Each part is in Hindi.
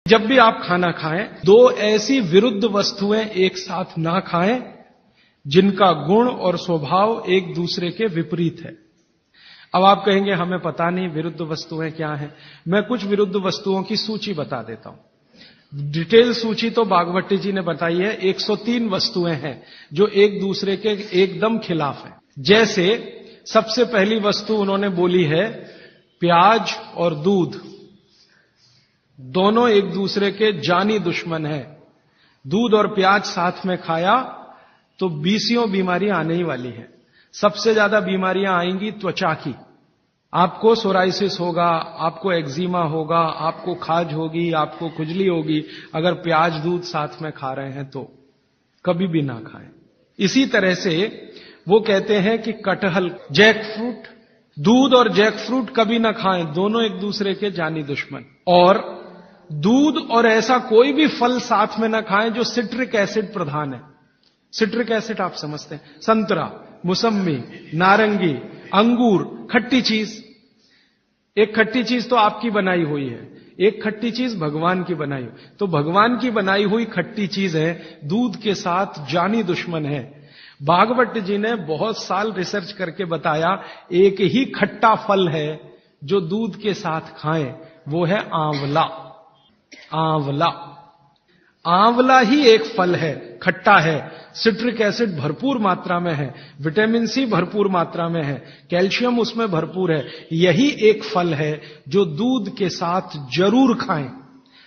जब भी आप खाना खाएं, दो ऐसी विरुद्ध वस्तुएं एक साथ ना खाएं जिनका गुण और स्वभाव एक दूसरे के विपरीत है। अब आप कहेंगे हमें पता नहीं विरुद्ध वस्तुएं क्या हैं। मैं कुछ विरुद्ध वस्तुओं की सूची बता देता हूं। डिटेल सूची तो भागवती जी ने बताई है। 103 वस्तुएं हैं जो एक दूसरे के एकदम खिलाफ है। जैसे सबसे पहली वस्तु उन्होंने बोली है, प्याज और दूध दोनों एक दूसरे के जानी दुश्मन है। दूध और प्याज साथ में खाया तो 20 बीमारियां आने ही वाली है। सबसे ज्यादा बीमारियां आएंगी त्वचा की। आपको सोराइसिस होगा, आपको एक्जिमा होगा, आपको खाज होगी, आपको खुजली होगी अगर प्याज दूध साथ में खा रहे हैं तो कभी भी ना खाएं। इसी तरह से वो कहते हैं कि कटहल, जैक फ्रूट, दूध और जैक फ्रूट कभी ना खाएं, दोनों एक दूसरे के जानी दुश्मन। और दूध और ऐसा कोई भी फल साथ में ना खाएं जो सिट्रिक एसिड प्रधान है। सिट्रिक एसिड आप समझते हैं, संतरा, मुसम्मी, नारंगी, अंगूर, खट्टी चीज। एक खट्टी चीज तो आपकी बनाई हुई है, एक खट्टी चीज भगवान की बनाई हुई। तो भगवान की बनाई हुई खट्टी चीज है, दूध के साथ जानी दुश्मन है। भागवत जी ने बहुत साल रिसर्च करके बताया, एक ही खट्टा फल है जो दूध के साथ खाएं, वो है आंवला। आंवला, आंवला ही एक फल है, खट्टा है, सिट्रिक एसिड भरपूर मात्रा में है, विटामिन सी भरपूर मात्रा में है, कैल्शियम उसमें भरपूर है। यही एक फल है जो दूध के साथ जरूर खाएं।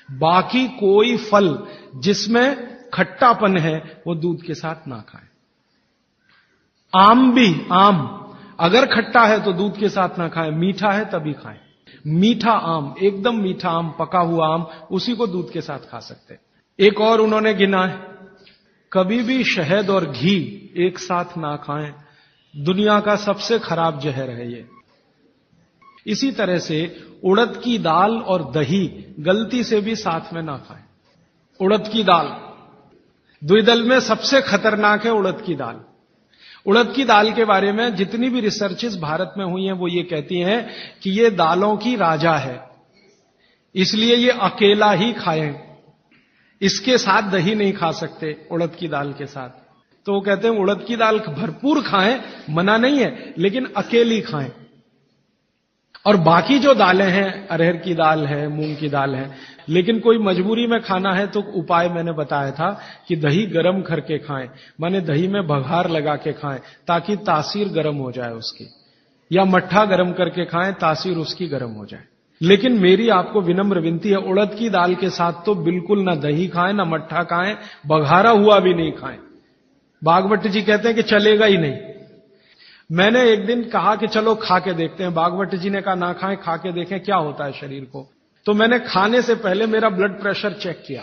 बाकी कोई फल जिसमें खट्टापन है वो दूध के साथ ना खाएं। आम भी, आम अगर खट्टा है तो दूध के साथ ना खाएं, मीठा है तभी खाएं। मीठा आम, एकदम मीठा आम, पका हुआ आम, उसी को दूध के साथ खा सकते हैं। एक और उन्होंने गिना है, कभी भी शहद और घी एक साथ ना खाएं, दुनिया का सबसे खराब जहर है ये। इसी तरह से उड़द की दाल और दही गलती से भी साथ में ना खाएं। उड़द की दाल द्विदल में सबसे खतरनाक है उड़द की दाल। उड़द की दाल के बारे में जितनी भी रिसर्चेस भारत में हुई हैं वो ये कहती हैं कि ये दालों की राजा है, इसलिए ये अकेला ही खाएं, इसके साथ दही नहीं खा सकते उड़द की दाल के साथ। तो वो कहते हैं उड़द की दाल भरपूर खाएं, मना नहीं है, लेकिन अकेली खाएं। और बाकी जो दालें हैं, अरहर की दाल है, मूंग की दाल है, लेकिन कोई मजबूरी में खाना है तो उपाय मैंने बताया था कि दही गर्म करके खाएं, माने दही में बघार लगा के खाएं ताकि तासीर गर्म हो जाए उसकी, या मट्ठा गर्म करके खाएं तासीर उसकी गर्म हो जाए। लेकिन मेरी आपको विनम्र विनती है, उड़द की दाल के साथ तो बिल्कुल ना दही खाएं, ना मट्ठा खाएं, बघारा हुआ भी नहीं खाएं। भागवत जी कहते हैं कि चलेगा ही नहीं। मैंने एक दिन कहा कि चलो खा के देखते हैं। भागवत जी ने कहा ना खाएं, खा के देखें क्या होता है शरीर को। तो मैंने खाने से पहले मेरा ब्लड प्रेशर चेक किया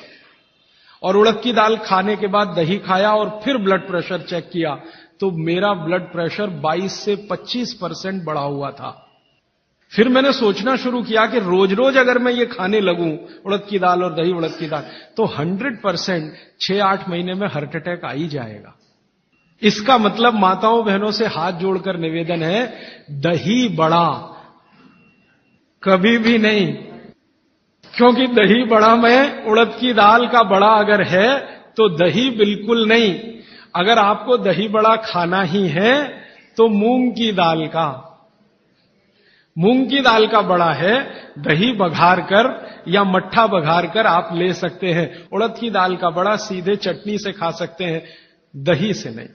और उड़द की दाल खाने के बाद दही खाया और फिर ब्लड प्रेशर चेक किया तो मेरा ब्लड प्रेशर 22 से 25% बढ़ा हुआ था। फिर मैंने सोचना शुरू किया कि रोज रोज अगर मैं ये खाने लगूं उड़द की दाल और दही उड़द की दाल तो 100% 6-8 महीने में हार्ट अटैक आ ही जाएगा। इसका मतलब माताओं बहनों से हाथ जोड़कर निवेदन है, दही बड़ा कभी भी नहीं, क्योंकि दही बड़ा में उड़द की दाल का बड़ा अगर है तो दही बिल्कुल नहीं। अगर आपको दही बड़ा खाना ही है तो मूंग की दाल का बड़ा है, दही बघार कर या मट्ठा बघार कर आप ले सकते हैं। उड़द की दाल का बड़ा सीधे चटनी से खा सकते हैं, दही से नहीं।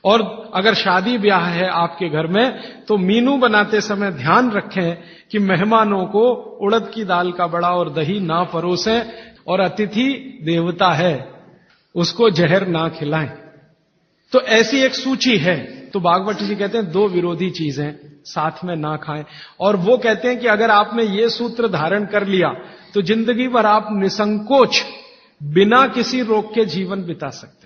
और अगर शादी ब्याह है आपके घर में तो मीनू बनाते समय ध्यान रखें कि मेहमानों को उड़द की दाल का बड़ा और दही ना परोसें, और अतिथि देवता है, उसको जहर ना खिलाएं। तो ऐसी एक सूची है। तो भागवत जी कहते हैं दो विरोधी चीजें साथ में ना खाएं। और वो कहते हैं कि अगर आपने ये सूत्र धारण कर लिया तो जिंदगी भर आप निसंकोच बिना किसी रोग के जीवन बिता सकते हैं।